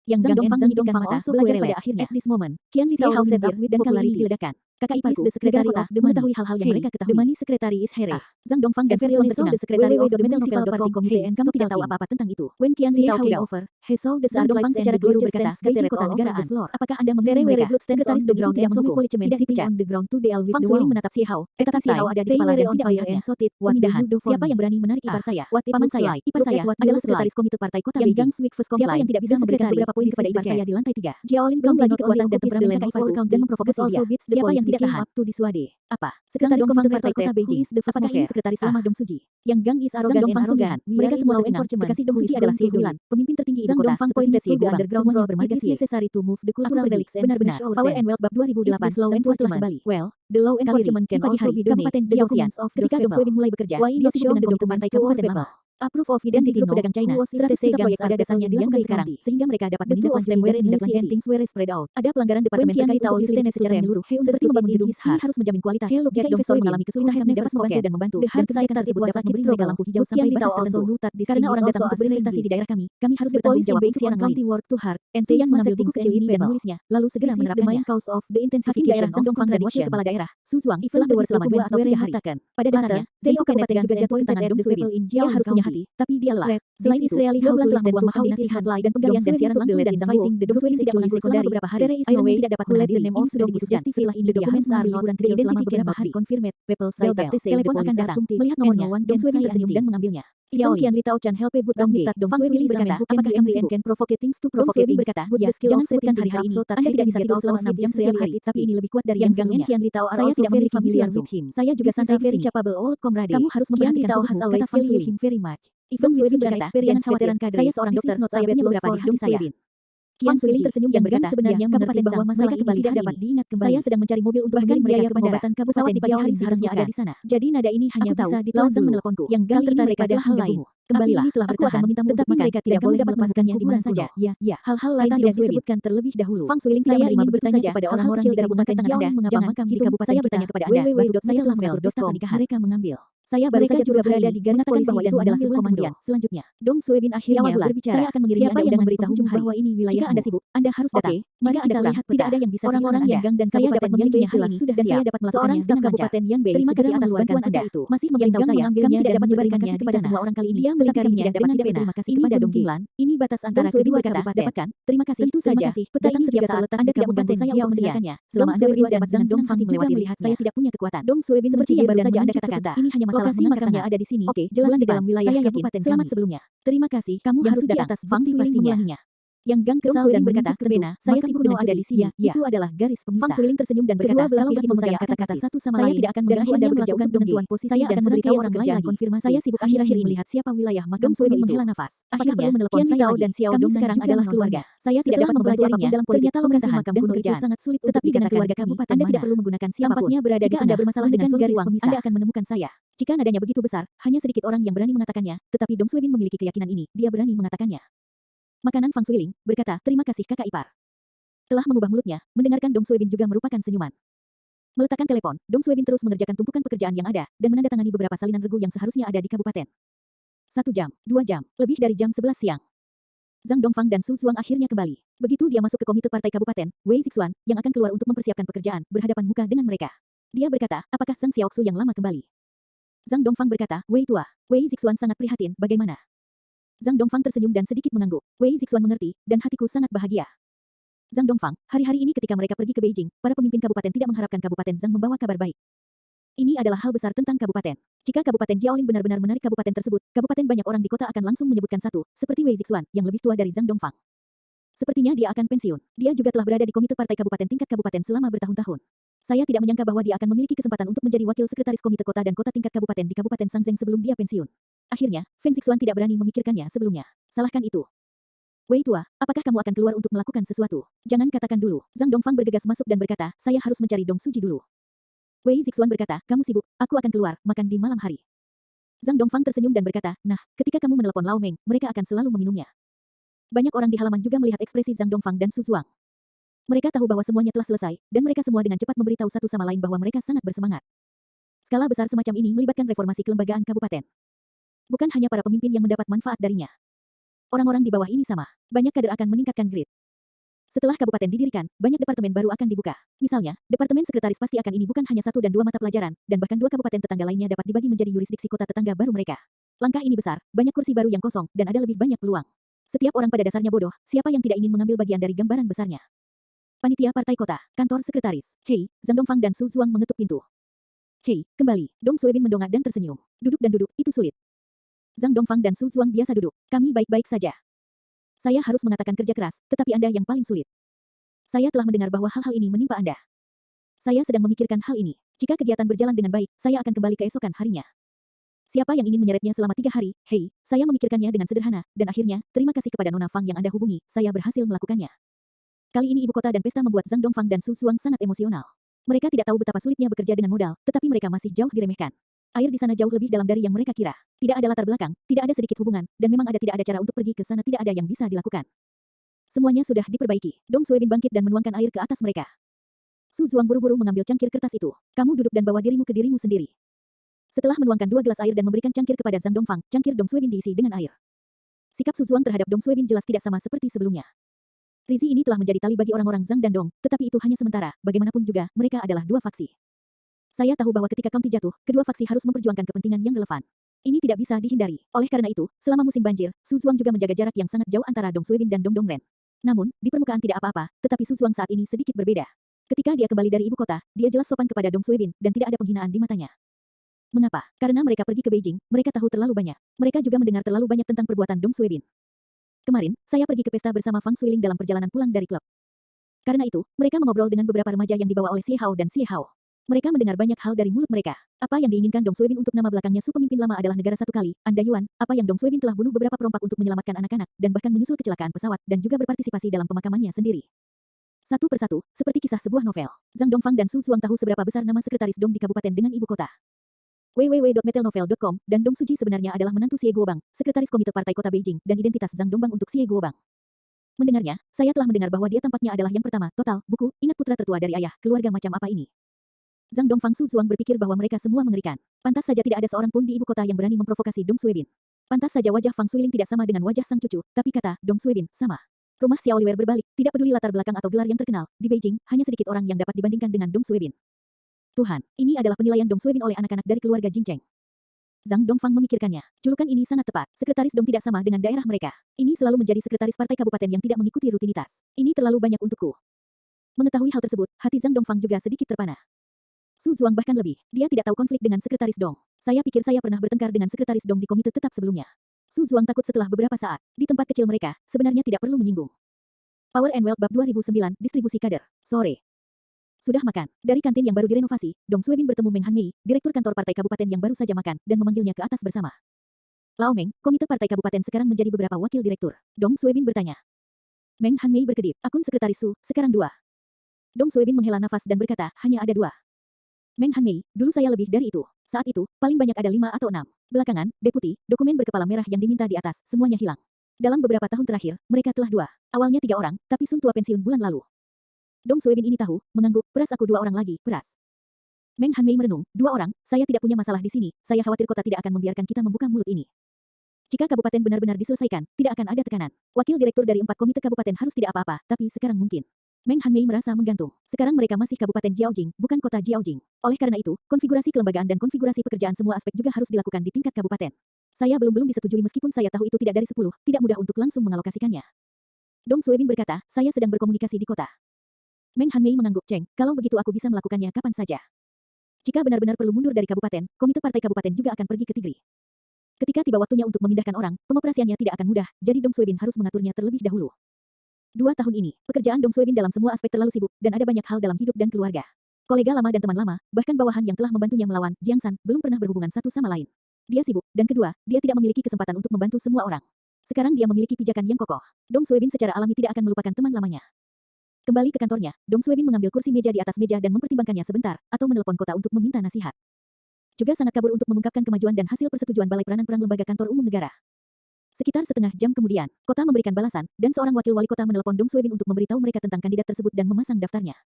Yang Zhang Dongfang menyidikkan mata, belajar pada akhirnya. At this moment, Qian Li Hao set up with dan popularity diledakan. Kakak iparku, the secretary of the mengetahui hal-hal yang mereka ketahui. The money secretary is Here. Zhang Dongfang dan Xiao tercengang. The secretary of the metalnovel.com. Kamu tidak tahu apa-apa tentang itu. When Qian Li Hao came over, Zhang Dongfang secara keliru berkata, Beijing kota negaraan. Apakah Anda memilih mereka? Sekretaris the ground yang memukul policemen tidak on the ground to deal with the Suilin menatap Si Hao. Kata Si Hao ada di kepala dan tidak melihatnya. Pemindahan. Siapa yang berani menarik ipar saya? Paman saya. Ipar saya adalah sekretaris komite partai kota Beijing. Siapa yang tidak bisa memberikan beberapa poin kepada ipar saya di lantai 3? Jiaolin belum lagi kekuatan dan temperamen kakak iparku dan memprovokasi dia. Siapa yang tidak tahan? Apa? Sekretaris komite partai kota Beijing. Apakah ini sekretaris lama Dong Suji? Yang Gang is arogan dan arogan. Mereka semua tercengang. Kekasih Dong Suji adalah Si Hulan, pemimpin tertinggi ibu kota. Pointed to the underground road bermarga Si. Necessary to move the cultural relics and benar-benar. Power and Wealth bab 2008. Law enforcement kembali. Well, the law enforcement can also be done. Kabupaten Jiaoxian. Ketika Dong Suibin mulai bekerja, dia sibuk dengan dokumen partai kabupaten lama. Approve of identity grup pedagang China. 100 juta proyek ada dasarnya dilakukan sekarang, sehingga mereka dapat menindaklanjuti dan menindaklanjuti were spread out. Ada pelanggaran departemen terkait untuk listenya secara menyeluruh. Seperti membangun gedung, ini harus menjamin kualitas. Jika investor mengalami kesulitan, kami dapat membantu dan membantu. Dan kebijakan tersebut dapat memberi mereka lampu hijau sampai batas tertentu. Karena orang datang untuk berinvestasi di daerah kami harus bertanggung jawab untuk orang lain. Yang mengambil buku kecil ini dan menulisnya, lalu segera menerapkannya. Hakim daerah Zhang Dongfang dan wakil kepala daerah Su Zuang telah berbuat selama 2 atau 3 hari. Pada dasarnya, CEO kabupaten juga jatuh ke tangan Dong Suibin. Dia harus punya hati, tapi dia lelah. Selain Israeli Hao telah membuang kombinasi hotline dan penggalian dan siaran langsung dari Fighting the Dong Suibin tidak mengisi selama beberapa hari. Iron Man tidak dapat menghadiri. Ini sudah diputuskan. Setelah ini dokumen are liburan kecil selama beberapa hari. Confirmed. People say that telepon akan datang. Melihat nomornya, Dong Suibin tersenyum dan mengambilnya. Qian Li Tao Chan help but Dong Tat Dong Suibin berkata, apakah MCN can provoke things to provoke things? Berkata, ya, jangan sebutkan hari-hari ini. Anda tidak bisa tidur selama 6 jam setiap hari, tapi ini lebih kuat dari yang sebelumnya. Saya tidak memiliki familiar with him. Saya juga santai very capable old comrade. Kamu harus memperhatikan tubuhmu, kata Fang Suilin very much. Dong Suibin berkata, jangan khawatir, saya seorang dokter, saya punya beberapa di hati saya. Qian Suilin tersenyum dan berkata, sebenarnya mengerti bahwa masalah ini tidak dapat diingat kembali. Saya sedang mencari mobil untuk mengirim mereka ke pengobatan kabupaten di pagi hari seharusnya ada di sana. Jadi nada ini hanya bisa ditelan dulu. Meneleponku. Yang Gang tertarik pada hal lain. Kembalilah, aku akan memintamu tetapi mereka tidak boleh dapat memasukkannya di mana saja. Ya, hal-hal lain tidak disebutkan terlebih dahulu. Fang Suilin saya ingin bertanya kepada orang-orang di kabupaten Jiaolin mengapa makam di kabupaten saya bertanya kepada Anda. Saya telah mengatur pesta pernikahan. Mereka mengambil. Saya baru saja juga berada di garis polisi bahwa itu adalah sebuah komando. Selanjutnya, Dong Suibin akhirnya berbicara. Saya akan mengirim Anda undangan memberitahu bahwa ini wilayah Anda sibuk. Anda harus datang. Jika Anda lihat tidak ada yang bisa orang-orang yang Gang dan saya dapat memilikinya hal ini sudah dan saya dapat melakukannya staf kabupaten Yanbei. Terima kasih atas bantuan Anda itu. Masih memberitahu saya kami tidak dapat menyebarkannya kepada semua orang kali ini. Dia melingkarinya dengan tidak berterima kasih kepada Dong Qinglan. Ini batas antara kedua kabupaten. Dapatkan. Terima kasih. Tentu saja. Peta ini setiap saat letak Anda tidak membantu saya untuk mendengarkannya. Selama Anda berdua dapat dengan Dong Fang melewati melihat saya tidak punya kekuatan. Dong Suibin seperti yang baru saja Anda katakan. Ini hanya masalah makamnya ada di sini. Oke, jelas di dalam wilayah kabupaten. Selamat sebelumnya. Terima kasih. Kamu harus di atas Fang Suilin mengulanginya. Yang Gang kesal dan berkata, "Bena, saya sibuk dengan ada di sini. Itu adalah garis pemisah." Fang Suiling tersenyum dan berkata, "Kalau begitu saya kata-kata satu sama lain. Saya tidak akan mengganggu Anda bekerja untuk penentuan posisi saya akan memberitahu orang lain konfirmasi. Saya sibuk akhir-akhir ini melihat siapa wilayah makam Suiling menghela nafas. Apakah perlu menelepon saya lagi? Dan Xiao Dong sekarang adalah keluarga. Saya tidak dapat membantu apapun dalam politik. Ternyata lokasi makam kuno itu sangat sulit untuk dikatakan keluarga kami. Anda tidak perlu menggunakan siapapun. Tampaknya berada di Anda bermasalah dengan garis pemisah. Anda akan menemukan saya. Jika nadanya begitu besar, hanya sedikit orang yang berani mengatakannya, tetapi Dong Suibin memiliki keyakinan ini, dia berani mengatakannya. Makanan Fang Suiling berkata, "Terima kasih kakak ipar." Telah mengubah mulutnya, mendengarkan Dong Suibin juga merupakan senyuman. Meletakkan telepon, Dong Suibin terus mengerjakan tumpukan pekerjaan yang ada, dan menandatangani beberapa salinan regu yang seharusnya ada di kabupaten. 1 jam, 2 jam, lebih dari jam 11 siang. Zhang Dongfang dan Su Zuang akhirnya kembali. Begitu dia masuk ke komite partai kabupaten, Wei Zixuan, yang akan keluar untuk mempersiapkan pekerjaan, berhadapan muka dengan mereka. Dia berkata, "Apakah Sang Xiaoxu yang lama kembali?" Zhang Dongfang berkata, "Wei tua." Wei Zixuan sangat prihatin, bagaimana? Zhang Dongfang tersenyum dan sedikit mengangguk. Wei Zixuan mengerti, dan hatiku sangat bahagia. Zhang Dongfang, hari-hari ini ketika mereka pergi ke Beijing, para pemimpin kabupaten tidak mengharapkan kabupaten Zhang membawa kabar baik. Ini adalah hal besar tentang kabupaten. Jika kabupaten Jiaolin benar-benar menarik kabupaten tersebut, kabupaten banyak orang di kota akan langsung menyebutkan satu, seperti Wei Zixuan, yang lebih tua dari Zhang Dongfang. Sepertinya dia akan pensiun. Dia juga telah berada di komite partai kabupaten tingkat kabupaten selama bertahun-tahun. Saya tidak menyangka bahwa dia akan memiliki kesempatan untuk menjadi wakil sekretaris komite kota dan kota tingkat kabupaten di Kabupaten Sangzeng sebelum dia pensiun. Akhirnya, Feng Zixuan tidak berani memikirkannya sebelumnya. Salahkan itu. Wei tua, apakah kamu akan keluar untuk melakukan sesuatu? Jangan katakan dulu. Zhang Dongfang bergegas masuk dan berkata, "Saya harus mencari Dong Suji dulu." Wei Zixuan berkata, "Kamu sibuk, aku akan keluar, makan di malam hari." Zhang Dongfang tersenyum dan berkata, "Nah, ketika kamu menelpon Lao Meng, mereka akan selalu meminumnya." Banyak orang di halaman juga melihat ekspresi Zhang Dongfang dan Su Zuang. Mereka tahu bahwa semuanya telah selesai, dan mereka semua dengan cepat memberitahu satu sama lain bahwa mereka sangat bersemangat. Skala besar semacam ini melibatkan reformasi kelembagaan kabupaten. Bukan hanya para pemimpin yang mendapat manfaat darinya. Orang-orang di bawah ini sama. Banyak kader akan meningkatkan grade. Setelah kabupaten didirikan, banyak departemen baru akan dibuka. Misalnya, departemen sekretaris pasti akan ini bukan hanya 1 dan 2 mata pelajaran, dan bahkan 2 kabupaten tetangga lainnya dapat dibagi menjadi yurisdiksi kota tetangga baru mereka. Langkah ini besar, banyak kursi baru yang kosong, dan ada lebih banyak peluang. Setiap orang pada dasarnya bodoh, siapa yang tidak ingin mengambil bagian dari gambaran besarnya? Panitia Partai Kota, Kantor Sekretaris. Hei, Zhang Dongfang dan Su Zuang mengetuk pintu. Hei, kembali. Dong Suibin mendongak dan tersenyum. Duduk dan duduk, itu sulit. Zhang Dongfang dan Su Zuang biasa duduk. Kami baik-baik saja. Saya harus mengatakan kerja keras, tetapi Anda yang paling sulit. Saya telah mendengar bahwa hal-hal ini menimpa Anda. Saya sedang memikirkan hal ini. Jika kegiatan berjalan dengan baik, saya akan kembali keesokan harinya. Siapa yang ingin menyeretnya selama 3 hari? Hei, saya memikirkannya dengan sederhana, dan akhirnya, terima kasih kepada Nona Fang yang Anda hubungi, saya berhasil melakukannya. Kali ini ibu kota dan pesta membuat Zhang Dongfang dan Su Zuang sangat emosional. Mereka tidak tahu betapa sulitnya bekerja dengan modal, tetapi mereka masih jauh diremehkan. Air di sana jauh lebih dalam dari yang mereka kira. Tidak ada latar belakang, tidak ada sedikit hubungan, dan memang tidak ada cara untuk pergi ke sana, tidak ada yang bisa dilakukan. Semuanya sudah diperbaiki. Dong Suibin bangkit dan menuangkan air ke atas mereka. Su Zuang buru-buru mengambil cangkir kertas itu. Kamu duduk dan bawa dirimu ke dirimu sendiri. Setelah menuangkan 2 gelas air dan memberikan cangkir kepada Zhang Dongfang, cangkir Dong Suibin diisi dengan air. Sikap Su Zuang terhadap Dong Suibin jelas tidak sama seperti sebelumnya. Rizi ini telah menjadi tali bagi orang-orang Zhang dan Dong, tetapi itu hanya sementara, bagaimanapun juga, mereka adalah 2 faksi. Saya tahu bahwa ketika county jatuh, kedua faksi harus memperjuangkan kepentingan yang relevan. Ini tidak bisa dihindari. Oleh karena itu, selama musim banjir, Su Zuang juga menjaga jarak yang sangat jauh antara Dong Suibin dan Dong Dongren. Namun, di permukaan tidak apa-apa, tetapi Su Zuang saat ini sedikit berbeda. Ketika dia kembali dari ibu kota, dia jelas sopan kepada Dong Suibin, dan tidak ada penghinaan di matanya. Mengapa? Karena mereka pergi ke Beijing, mereka tahu terlalu banyak. Mereka juga mendengar terlalu banyak tentang perbuatan Dong Suibin. Kemarin, saya pergi ke pesta bersama Fang Suiling dalam perjalanan pulang dari klub. Karena itu, mereka mengobrol dengan beberapa remaja yang dibawa oleh Xie Hao dan Xie Hao. Mereka mendengar banyak hal dari mulut mereka. Apa yang diinginkan Dong Suibin untuk nama belakangnya Su pemimpin lama adalah negara satu kali, Anda Yuan, apa yang Dong Suibin telah bunuh beberapa perompak untuk menyelamatkan anak-anak, dan bahkan menyusul kecelakaan pesawat, dan juga berpartisipasi dalam pemakamannya sendiri. Satu persatu, seperti kisah sebuah novel. Zhang Dongfang dan Su Zuang tahu seberapa besar nama sekretaris Dong di kabupaten dengan ibu kota. www.metelnovel.com, dan Dong Suji sebenarnya adalah menantu Xie Guobang, sekretaris komite partai kota Beijing, dan identitas Zhang Dongbang untuk Xie Guobang. Mendengarnya, saya telah mendengar bahwa dia tampaknya adalah yang pertama, total, buku, ingat putra tertua dari ayah, keluarga macam apa ini. Zhang Dongfang Su Zuang berpikir bahwa mereka semua mengerikan. Pantas saja tidak ada seorang pun di ibu kota yang berani memprovokasi Dong Suibin. Pantas saja wajah Fang Suiling tidak sama dengan wajah sang cucu, tapi kata Dong Suibin sama. Rumah Xiao Liwer berbalik, tidak peduli latar belakang atau gelar yang terkenal, di Beijing, hanya sedikit orang yang dapat dibandingkan dengan Dong Suibin. Tuhan, ini adalah penilaian Dong Suibin oleh anak-anak dari keluarga Jincheng. Zhang Dongfang memikirkannya. Julukan ini sangat tepat. Sekretaris Dong tidak sama dengan daerah mereka. Ini selalu menjadi sekretaris partai kabupaten yang tidak mengikuti rutinitas. Ini terlalu banyak untukku. Mengetahui hal tersebut, hati Zhang Dongfang juga sedikit terpana. Su Zuang bahkan lebih. Dia tidak tahu konflik dengan sekretaris Dong. Saya pikir saya pernah bertengkar dengan sekretaris Dong di komite tetap sebelumnya. Su Zuang takut setelah beberapa saat. Di tempat kecil mereka, sebenarnya tidak perlu menyinggung. Power and Wealth Bab 2009, Distribusi Kader. Sore. Sudah makan. Dari kantin yang baru direnovasi, Dong Suebin bertemu Meng Hanmei, Direktur Kantor Partai Kabupaten yang baru saja makan, dan memanggilnya ke atas bersama. Lao Meng, Komite Partai Kabupaten sekarang menjadi beberapa wakil direktur. Dong Suebin bertanya. Meng Hanmei berkedip, akun Sekretaris Su, sekarang 2. Dong Suebin menghela nafas dan berkata, hanya ada 2. Meng Hanmei, dulu saya lebih dari itu. Saat itu, paling banyak ada 5 atau 6. Belakangan, deputi, dokumen berkepala merah yang diminta di atas, semuanya hilang. Dalam beberapa tahun terakhir, mereka telah 2. Awalnya 3 orang, tapi Sun tua pensiun bulan lalu. Dong Suebin ini tahu, mengangguk, peras aku 2 orang lagi, peras. Meng Hanmei merenung, 2 orang, saya tidak punya masalah di sini, saya khawatir kota tidak akan membiarkan kita membuka mulut ini. Jika kabupaten benar-benar diselesaikan, tidak akan ada tekanan. Wakil direktur dari 4 komite kabupaten harus tidak apa-apa, tapi sekarang mungkin. Meng Hanmei merasa menggantung. Sekarang mereka masih Kabupaten Jiaojing, bukan kota Jiaojing. Oleh karena itu, konfigurasi kelembagaan dan konfigurasi pekerjaan semua aspek juga harus dilakukan di tingkat kabupaten. Saya belum disetujui meskipun saya tahu itu tidak dari 10, tidak mudah untuk langsung mengalokasikannya. Dong Suebin berkata, saya sedang berkomunikasi di kota. Meng Hanmei mengangguk, Cheng, kalau begitu aku bisa melakukannya kapan saja. Jika benar-benar perlu mundur dari kabupaten, komite partai kabupaten juga akan pergi ke Tigri. Ketika tiba waktunya untuk memindahkan orang, pengoperasiannya tidak akan mudah, jadi Dong Suebin harus mengaturnya terlebih dahulu. 2 tahun ini, pekerjaan Dong Suebin dalam semua aspek terlalu sibuk, dan ada banyak hal dalam hidup dan keluarga. Kolega lama dan teman lama, bahkan bawahan yang telah membantunya melawan Jiang San, belum pernah berhubungan satu sama lain. Dia sibuk, dan kedua, dia tidak memiliki kesempatan untuk membantu semua orang. Sekarang dia memiliki pijakan yang kokoh. Dong Suebin secara alami tidak akan melupakan teman lamanya. Kembali ke kantornya, Dong Suebin mengambil kursi meja di atas meja dan mempertimbangkannya sebentar, atau menelpon kota untuk meminta nasihat. Juga sangat kabur untuk mengungkapkan kemajuan dan hasil persetujuan Balai Peranan Perang Lembaga Kantor Umum Negara. Sekitar setengah jam kemudian, kota memberikan balasan, dan seorang wakil wali kota menelpon Dong Suebin untuk memberitahu mereka tentang kandidat tersebut dan memasang daftarnya.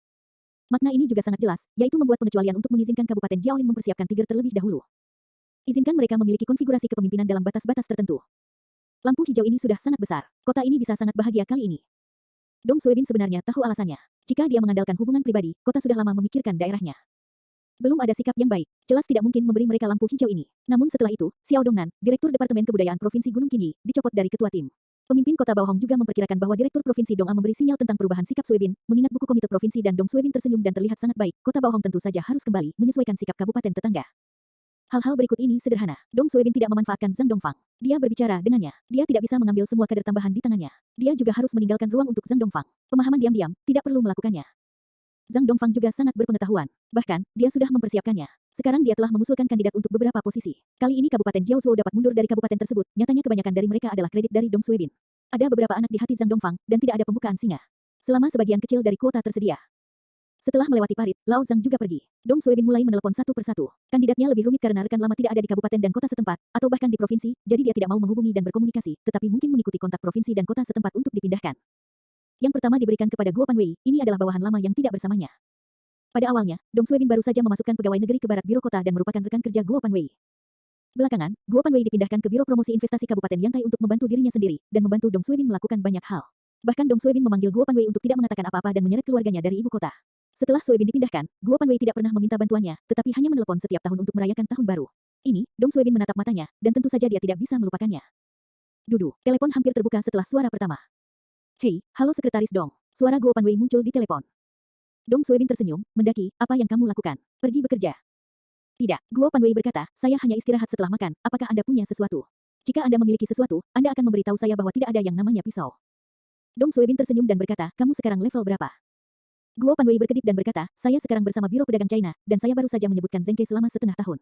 Makna ini juga sangat jelas, yaitu membuat pengecualian untuk mengizinkan Kabupaten Jiaolin mempersiapkan Tiger terlebih dahulu. Izinkan mereka memiliki konfigurasi kepemimpinan dalam batas-batas tertentu. Lampu hijau ini sudah sangat besar, kota ini bisa sangat bahagia kali ini. Dong Suebin sebenarnya tahu alasannya. Jika dia mengandalkan hubungan pribadi, kota sudah lama memikirkan daerahnya. Belum ada sikap yang baik, jelas tidak mungkin memberi mereka lampu hijau ini. Namun setelah itu, Xiao Dongnan, Direktur Departemen Kebudayaan Provinsi Gunung Qingyi, dicopot dari ketua tim. Pemimpin kota Baohong juga memperkirakan bahwa Direktur Provinsi Dong A memberi sinyal tentang perubahan sikap Suebin, mengingat buku komite provinsi dan Dong Suebin tersenyum dan terlihat sangat baik. Kota Baohong tentu saja harus kembali menyesuaikan sikap kabupaten tetangga. Hal-hal berikut ini sederhana. Dong Suebin tidak memanfaatkan Zhang Dongfang. Dia berbicara dengannya. Dia tidak bisa mengambil semua kader tambahan di tangannya. Dia juga harus meninggalkan ruang untuk Zhang Dongfang. Pemahaman diam-diam, tidak perlu melakukannya. Zhang Dongfang juga sangat berpengetahuan. Bahkan, dia sudah mempersiapkannya. Sekarang dia telah mengusulkan kandidat untuk beberapa posisi. Kali ini Kabupaten Jiaozhou dapat mundur dari kabupaten tersebut. Nyatanya kebanyakan dari mereka adalah kredit dari Dong Suebin. Ada beberapa anak di hati Zhang Dongfang, dan tidak ada pembukaan singa. Selama sebagian kecil dari kuota tersedia. Setelah melewati parit, Lao Zhang juga pergi. Dong Suebin mulai menelepon satu persatu. Kandidatnya lebih rumit karena rekan lama tidak ada di kabupaten dan kota setempat, atau bahkan di provinsi, jadi dia tidak mau menghubungi dan berkomunikasi, tetapi mungkin mengikuti kontak provinsi dan kota setempat untuk dipindahkan. Yang pertama diberikan kepada Guo Panwei, ini adalah bawahan lama yang tidak bersamanya. Pada awalnya, Dong Suebin baru saja memasukkan pegawai negeri ke barat biro kota dan merupakan rekan kerja Guo Panwei. Belakangan, Guo Panwei dipindahkan ke Biro Promosi Investasi Kabupaten Yantai untuk membantu dirinya sendiri, dan membantu Dong Suebin melakukan banyak hal. Bahkan Dong Suebin memanggil Guo Panwei untuk tidak mengatakan apa-apa dan menyeret keluarganya dari ibu kota. Setelah Suebin dipindahkan, Guo Panwei tidak pernah meminta bantuannya, tetapi hanya menelpon setiap tahun untuk merayakan tahun baru. Ini, Dong Suebin menatap matanya, dan tentu saja dia tidak bisa melupakannya. Dudu, telepon hampir terbuka setelah suara pertama. Hei, halo Sekretaris Dong. Suara Guo Panwei muncul di telepon. Dong Suebin tersenyum, mendaki, apa yang kamu lakukan? Pergi bekerja. Tidak, Guo Panwei berkata, saya hanya istirahat setelah makan, apakah Anda punya sesuatu? Jika Anda memiliki sesuatu, Anda akan memberitahu saya bahwa tidak ada yang namanya pisau. Dong Suebin tersenyum dan berkata, kamu sekarang level berapa? Guo Panwei berkedip dan berkata, saya sekarang bersama Biro Pedagang China, dan saya baru saja menyebutkan Zheng Ke selama setengah tahun.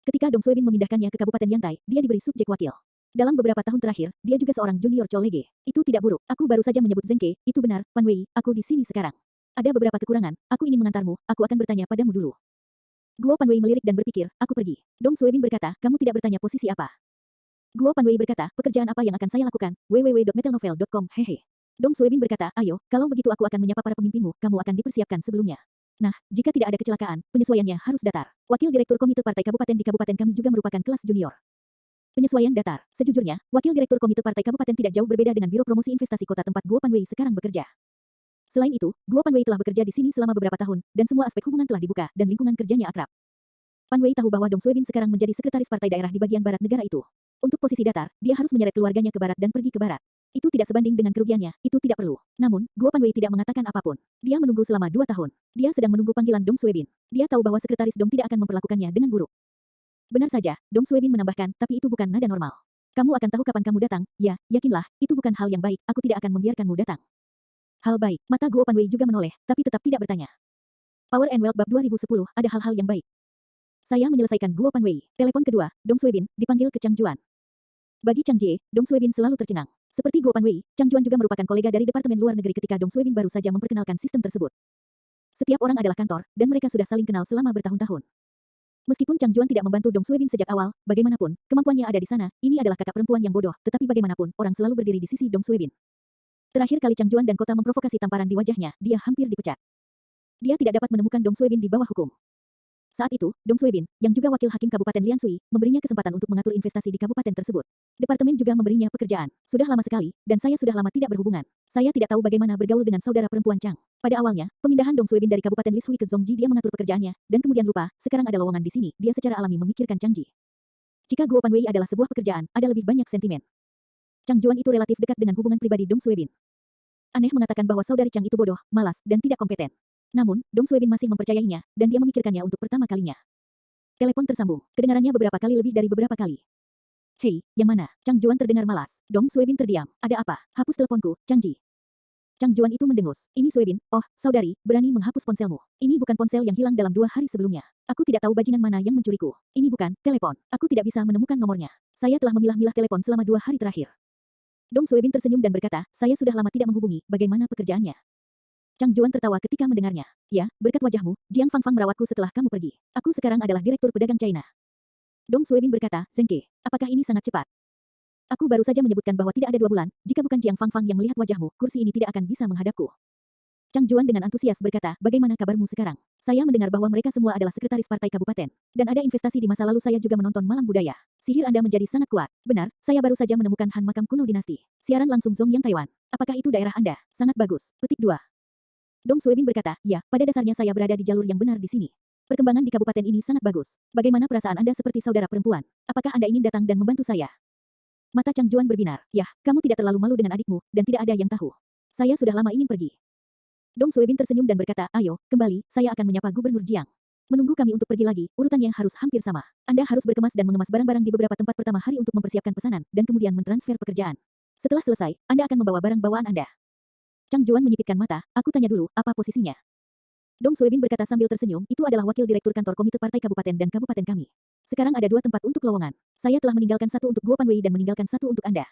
Ketika Dong Suebin memindahkannya ke Kabupaten Yantai, dia diberi subjek wakil. Dalam beberapa tahun terakhir, dia juga seorang junior colege. Itu tidak buruk, aku baru saja menyebut Zheng Ke, itu benar, Panwei, aku di sini sekarang. Ada beberapa kekurangan, aku ingin mengantarmu, aku akan bertanya padamu dulu. Guo Panwei melirik dan berpikir, aku pergi. Dong Suebin berkata, kamu tidak bertanya posisi apa? Guo Panwei berkata, pekerjaan apa yang akan saya lakukan? www.metalnovel.com, hehe. Dong Suebin berkata, ayo, kalau begitu aku akan menyapa para pemimpinmu, kamu akan dipersiapkan sebelumnya. Nah, jika tidak ada kecelakaan, penyesuaiannya harus datar. Wakil Direktur Komite Partai Kabupaten di kabupaten kami juga merupakan kelas junior. Penyesuaian datar. Sejujurnya, Wakil Direktur Komite Partai Kabupaten tidak jauh berbeda dengan Biro Promosi Investasi Kota tempat Guo Panwei sekarang bekerja. Selain itu, Guo Panwei telah bekerja di sini selama beberapa tahun, dan semua aspek hubungan telah dibuka, dan lingkungan kerjanya akrab. Panwei tahu bahwa Dong Suebin sekarang menjadi sekretaris partai daerah di bagian barat negara itu. Untuk posisi datar, dia harus menyeret keluarganya ke barat dan pergi ke barat. Itu tidak sebanding dengan kerugiannya, itu tidak perlu. Namun, Guo Panwei tidak mengatakan apapun. Dia menunggu selama 2 tahun. Dia sedang menunggu panggilan Dong Suebin. Dia tahu bahwa sekretaris Dong tidak akan memperlakukannya dengan buruk. Benar saja, Dong Suebin menambahkan, tapi itu bukan nada normal. Kamu akan tahu kapan kamu datang, ya, yakinlah, itu bukan hal yang baik, aku tidak akan membiarkanmu datang. Hal baik. Mata Guo Panwei juga menoleh, tapi tetap tidak bertanya. Power and Wealth Bab 2010, ada hal-hal yang baik. Saya menyelesaikan Guo Panwei. Telepon kedua, Dong Suebin, dipanggil ke Chang Juan. Bagi Chang Jie, Dong Suebin selalu tercengang. Seperti Guo Panwei, Chang Juan juga merupakan kolega dari Departemen Luar Negeri ketika Dong Suebin baru saja memperkenalkan sistem tersebut. Setiap orang adalah kantor, dan mereka sudah saling kenal selama bertahun-tahun. Meskipun Chang Juan tidak membantu Dong Suebin sejak awal, bagaimanapun, kemampuannya ada di sana, ini adalah kakak perempuan yang bodoh, tetapi bagaimanapun, orang selalu berdiri di sisi Dong Suebin. Terakhir kali Chang Juan dan kota memprovokasi tamparan di wajahnya, dia hampir dipecat. Dia tidak dapat menemukan Dong Suebin di bawah hukum. Saat itu, Dong Suebin, yang juga wakil hakim Kabupaten Liansui, memberinya kesempatan untuk mengatur investasi di kabupaten tersebut. Departemen juga memberinya pekerjaan. Sudah lama sekali, dan saya sudah lama tidak berhubungan. Saya tidak tahu bagaimana bergaul dengan saudara perempuan Chang. Pada awalnya, pemindahan Dong Suebin dari Kabupaten Lishui ke Zongji dia mengatur pekerjaannya, dan kemudian lupa, sekarang ada lowongan di sini, dia secara alami memikirkan Chang Ji. Jika Guo Panwei adalah sebuah pekerjaan, ada lebih banyak sentimen. Chang Juan itu relatif dekat dengan hubungan pribadi Dong Suebin. Aneh mengatakan bahwa saudari Chang itu bodoh, malas, dan tidak kompeten. Namun, Dong Suebin masih mempercayainya, dan dia memikirkannya untuk pertama kalinya. Telepon tersambung. Kedengarannya beberapa kali lebih dari beberapa kali. Hei, yang mana? Chang Juan terdengar malas. Dong Suebin terdiam. Ada apa? Hapus teleponku, Chang Ji. Chang Juan itu mendengus. Ini Suebin. Oh, saudari, berani menghapus ponselmu. Ini bukan ponsel yang hilang dalam 2 hari sebelumnya. Aku tidak tahu bajingan mana yang mencuriku. Ini bukan telepon. Aku tidak bisa menemukan nomornya. Saya telah memilah-milah telepon selama 2 hari terakhir. Dong Suebin tersenyum dan berkata, saya sudah lama tidak menghubungi. Bagaimana pekerjaannya? Chang Juan tertawa ketika mendengarnya. Ya, berkat wajahmu, Jiang Fangfang merawatku setelah kamu pergi. Aku sekarang adalah direktur pedagang China. Dong Suebin berkata, Zengke, apakah ini sangat cepat? Aku baru saja menyebutkan bahwa tidak ada 2 bulan, jika bukan Jiang Fangfang yang melihat wajahmu, kursi ini tidak akan bisa menghadapku. Chang Juan dengan antusias berkata, bagaimana kabarmu sekarang? Saya mendengar bahwa mereka semua adalah sekretaris partai kabupaten. Dan ada investasi di masa lalu saya juga menonton Malam Budaya. Sihir Anda menjadi sangat kuat. Benar, saya baru saja menemukan Han Makam Kuno Dinasti. Siaran langsung Zongyang Taiwan. Apakah itu daerah Anda? Sangat bagus. Petik 2. Dong Suebin berkata, ya, pada dasarnya saya berada di jalur yang benar di sini. Perkembangan di kabupaten ini sangat bagus. Bagaimana perasaan Anda seperti saudara perempuan? Apakah Anda ingin datang dan membantu saya? Mata Chang Juan berbinar. Yah, kamu tidak terlalu malu dengan adikmu, dan tidak ada yang tahu. Saya sudah lama ingin pergi. Dong Suebin tersenyum dan berkata, ayo, kembali, saya akan menyapa Gubernur Jiang. Menunggu kami untuk pergi lagi, urutannya harus hampir sama. Anda harus berkemas dan mengemas barang-barang di beberapa tempat pertama hari untuk mempersiapkan pesanan, dan kemudian mentransfer pekerjaan. Setelah selesai, Anda akan membawa barang bawaan Anda. Chang Juan menyipitkan mata, aku tanya dulu, apa posisinya? Dong Suebin berkata sambil tersenyum, itu adalah wakil direktur kantor komite partai kabupaten dan kabupaten kami. Sekarang ada 2 tempat untuk lowongan. Saya telah meninggalkan 1 untuk Guo Panwei dan meninggalkan 1 untuk Anda.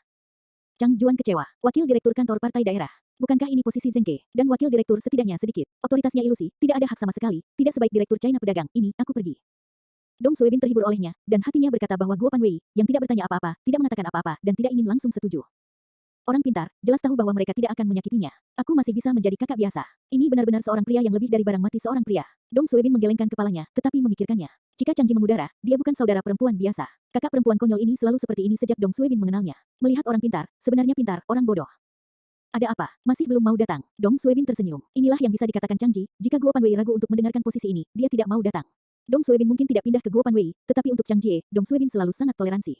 Chang Juan kecewa. Wakil direktur kantor partai daerah. Bukankah ini posisi Zengke? Dan wakil direktur setidaknya sedikit. Otoritasnya ilusi, tidak ada hak sama sekali. Tidak sebaik direktur China pedagang. Ini, aku pergi. Dong Suebin terhibur olehnya, dan hatinya berkata bahwa Guo Panwei, yang tidak bertanya apa-apa, tidak mengatakan apa-apa, dan tidak ingin langsung setuju. Orang pintar, jelas tahu bahwa mereka tidak akan menyakitinya. Aku masih bisa menjadi kakak biasa. Ini benar-benar seorang pria yang lebih dari barang mati seorang pria. Dong Suebin menggelengkan kepalanya, tetapi memikirkannya. Jika Chang Ji mengudara, dia bukan saudara perempuan biasa. Kakak perempuan konyol ini selalu seperti ini sejak Dong Suebin mengenalnya. Melihat orang pintar, sebenarnya pintar, orang bodoh. Ada apa? Masih belum mau datang? Dong Suebin tersenyum. Inilah yang bisa dikatakan Chang Ji, jika Guo Panwei ragu untuk mendengarkan posisi ini, dia tidak mau datang. Dong Suebin mungkin tidak pindah ke Guo Panwei, tetapi untuk Chang Jie, Dong Suebin selalu sangat toleransi.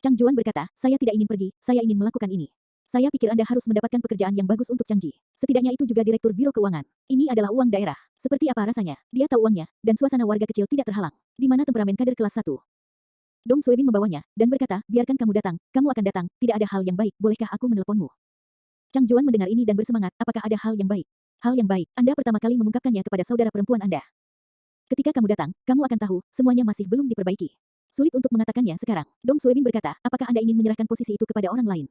Chang Juan berkata, saya tidak ingin pergi, saya ingin melakukan ini. Saya pikir Anda harus mendapatkan pekerjaan yang bagus untuk Chang Ji. Setidaknya itu juga direktur biro keuangan. Ini adalah uang daerah. Seperti apa rasanya? Dia tahu uangnya, dan suasana warga kecil tidak terhalang. Di mana temperamen kader kelas 1? Dong Suebin membawanya, dan berkata, biarkan kamu datang, kamu akan datang, tidak ada hal yang baik, bolehkah aku menelponmu? Chang Juan mendengar ini dan bersemangat, apakah ada hal yang baik? Hal yang baik, Anda pertama kali mengungkapkannya kepada saudara perempuan Anda. Ketika kamu datang, kamu akan tahu, semuanya masih belum diperbaiki. Sulit untuk mengatakannya sekarang. Dong Suebin berkata, apakah Anda ingin menyerahkan posisi itu kepada orang lain?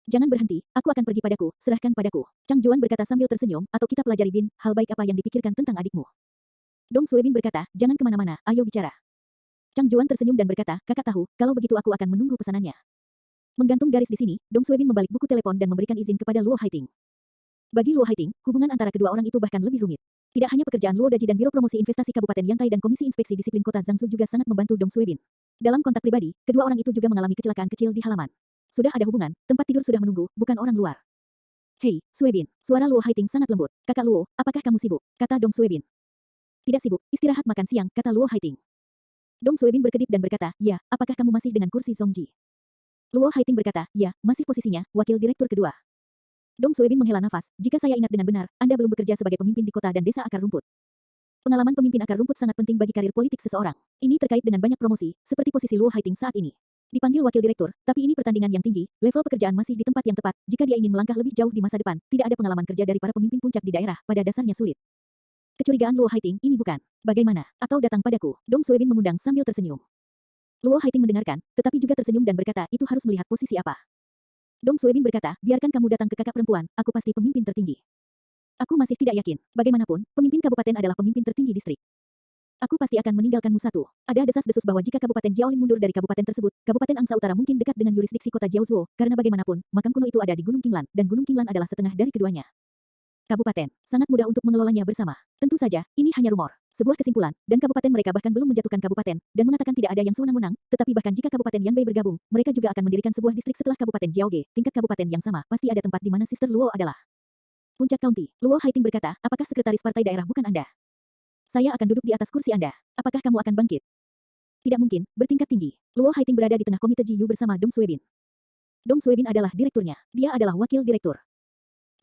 Jangan berhenti, aku akan pergi padaku, serahkan padaku. Chang Juan berkata sambil tersenyum, atau kita pelajari Bin, hal baik apa yang dipikirkan tentang adikmu. Dong Suebin berkata, jangan kemana-mana, ayo bicara. Chang Juan tersenyum dan berkata, kakak tahu, kalau begitu aku akan menunggu pesanannya. Menggantung garis di sini, Dong Suebin membalik buku telepon dan memberikan izin kepada Luo Haiting. Bagi Luo Haiting, hubungan antara kedua orang itu bahkan lebih rumit. Tidak hanya pekerjaan Luo Daji dan Biro Promosi Investasi Kabupaten Yantai dan Komisi Inspeksi Disiplin Kota Zhangsu juga sangat membantu Dong Suebin. Dalam kontak pribadi, kedua orang itu juga mengalami kecelakaan kecil di halaman. Sudah ada hubungan, tempat tidur sudah menunggu, bukan orang luar. Hei, Suebin, suara Luo Haiting sangat lembut. Kakak Luo, apakah kamu sibuk? Kata Dong Suebin. Tidak sibuk, istirahat makan siang, kata Luo Haiting. Dong Suebin berkedip dan berkata, ya, apakah kamu masih dengan kursi Zongji? Luo Haiting berkata, ya, masih posisinya, wakil direktur kedua. Dong Suebin menghela nafas, jika saya ingat dengan benar, Anda belum bekerja sebagai pemimpin di kota dan desa akar rumput. Pengalaman pemimpin akar rumput sangat penting bagi karir politik seseorang. Ini terkait dengan banyak promosi, seperti posisi Luo Haiting saat ini. Dipanggil wakil direktur, tapi ini pertandingan yang tinggi, level pekerjaan masih di tempat yang tepat, jika dia ingin melangkah lebih jauh di masa depan, tidak ada pengalaman kerja dari para pemimpin puncak di daerah, pada dasarnya sulit. Kecurigaan Luo Haiting ini bukan, bagaimana, atau datang padaku, Dong Suebin mengundang sambil tersenyum. Luo Haiting mendengarkan, tetapi juga tersenyum dan berkata itu harus melihat posisi apa. Dong Suebin berkata, biarkan kamu datang ke kakak perempuan, aku pasti pemimpin tertinggi. Aku masih tidak yakin, bagaimanapun, pemimpin kabupaten adalah pemimpin tertinggi distrik. Aku pasti akan meninggalkanmu satu. Ada desas-desus bahwa jika Kabupaten Jiaolin mundur dari kabupaten tersebut, Kabupaten Angsa Utara mungkin dekat dengan yurisdiksi kota Jiaozuo, karena bagaimanapun, makam kuno itu ada di Gunung Qinglan, dan Gunung Qinglan adalah setengah dari keduanya. Kabupaten, sangat mudah untuk mengelolanya bersama. Tentu saja, ini hanya rumor, sebuah kesimpulan, dan kabupaten mereka bahkan belum menjatuhkan kabupaten, dan mengatakan tidak ada yang sewenang-wenang, tetapi bahkan jika Kabupaten Yanbei bergabung, mereka juga akan mendirikan sebuah distrik setelah Kabupaten Jiaoge, tingkat kabupaten yang sama, pasti ada tempat di mana Sister Luo adalah. Puncak County, Luo Haiting berkata, apakah sekretaris partai daerah bukan Anda? Saya akan duduk di atas kursi Anda. Apakah kamu akan bangkit? Tidak mungkin, bertingkat tinggi. Luo Haiting berada di tengah komite Ji Yu bersama Dong Suebin. Dong Suebin adalah direkturnya. Dia adalah wakil direktur.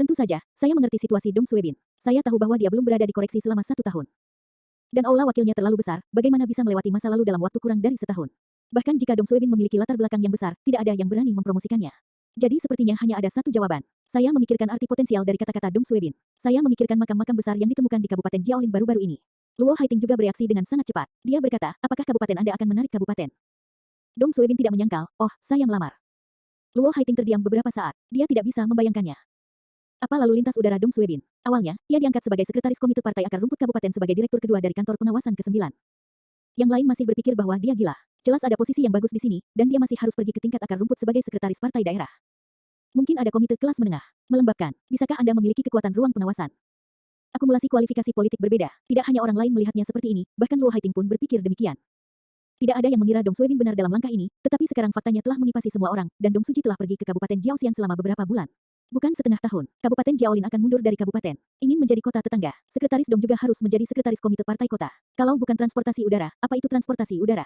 Tentu saja, saya mengerti situasi Dong Suebin. Saya tahu bahwa dia belum berada di koreksi selama 1 tahun. Dan aula wakilnya terlalu besar, bagaimana bisa melewati masa lalu dalam waktu kurang dari setahun. Bahkan jika Dong Suebin memiliki latar belakang yang besar, tidak ada yang berani mempromosikannya. Jadi sepertinya hanya ada satu jawaban. Saya memikirkan arti potensial dari kata-kata Dong Suebin. Saya memikirkan makam-makam besar yang ditemukan di Kabupaten Jiaolin baru-baru ini. Luo Haiting juga bereaksi dengan sangat cepat. Dia berkata, apakah kabupaten Anda akan menarik kabupaten? Dong Suebin tidak menyangkal, oh, saya melamar. Luo Haiting terdiam beberapa saat. Dia tidak bisa membayangkannya. Apa lalu lintas udara Dong Suebin? Awalnya, ia diangkat sebagai sekretaris komite partai akar rumput kabupaten sebagai direktur kedua dari kantor pengawasan ke-9. Yang lain masih berpikir bahwa dia gila. Jelas ada posisi yang bagus di sini, dan dia masih harus pergi ke tingkat akar rumput sebagai sekretaris partai daerah. Mungkin ada komite kelas menengah. Melembabkan, bisakah Anda memiliki kekuatan ruang pengawasan? Akumulasi kualifikasi politik berbeda. Tidak hanya orang lain melihatnya seperti ini, bahkan Luo Haiting pun berpikir demikian. Tidak ada yang mengira Dong Suebin benar dalam langkah ini, tetapi sekarang faktanya telah mengipasi semua orang, dan Dong Suji telah pergi ke Kabupaten Jiaoxian selama beberapa bulan. Bukan setengah tahun, Kabupaten Jiaolin akan mundur dari kabupaten. Ingin menjadi kota tetangga, Sekretaris Dong juga harus menjadi sekretaris komite partai kota. Kalau bukan transportasi udara, apa itu transportasi udara?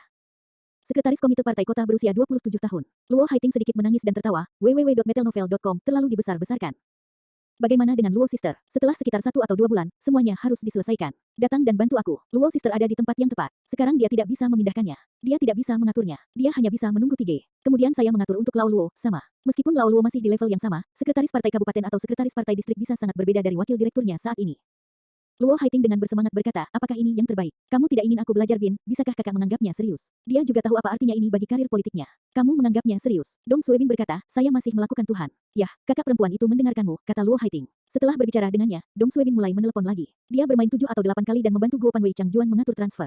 Sekretaris komite partai kota berusia 27 tahun. Luo Haiting sedikit menangis dan tertawa, www.metalnovel.com terlalu dibesar-besarkan. Bagaimana dengan Luo Sister? Setelah sekitar 1 atau 2 bulan, semuanya harus diselesaikan. Datang dan bantu aku. Luo Sister ada di tempat yang tepat. Sekarang dia tidak bisa memindahkannya. Dia tidak bisa mengaturnya. Dia hanya bisa menunggu 3. Kemudian saya mengatur untuk Lao Luo, sama. Meskipun Lao Luo masih di level yang sama, sekretaris partai kabupaten atau sekretaris partai distrik bisa sangat berbeda dari wakil direkturnya saat ini. Luo Haiting dengan bersemangat berkata, apakah ini yang terbaik? Kamu tidak ingin aku belajar Bin, bisakah kakak menganggapnya serius? Dia juga tahu apa artinya ini bagi karir politiknya. Kamu menganggapnya serius? Dong Suebin berkata, saya masih melakukan Tuhan. Yah, kakak perempuan itu mendengarkanmu, kata Luo Haiting. Setelah berbicara dengannya, Dong Suebin mulai menelepon lagi. Dia bermain 7 atau 8 kali dan membantu Guo Panwei Changjuan mengatur transfer.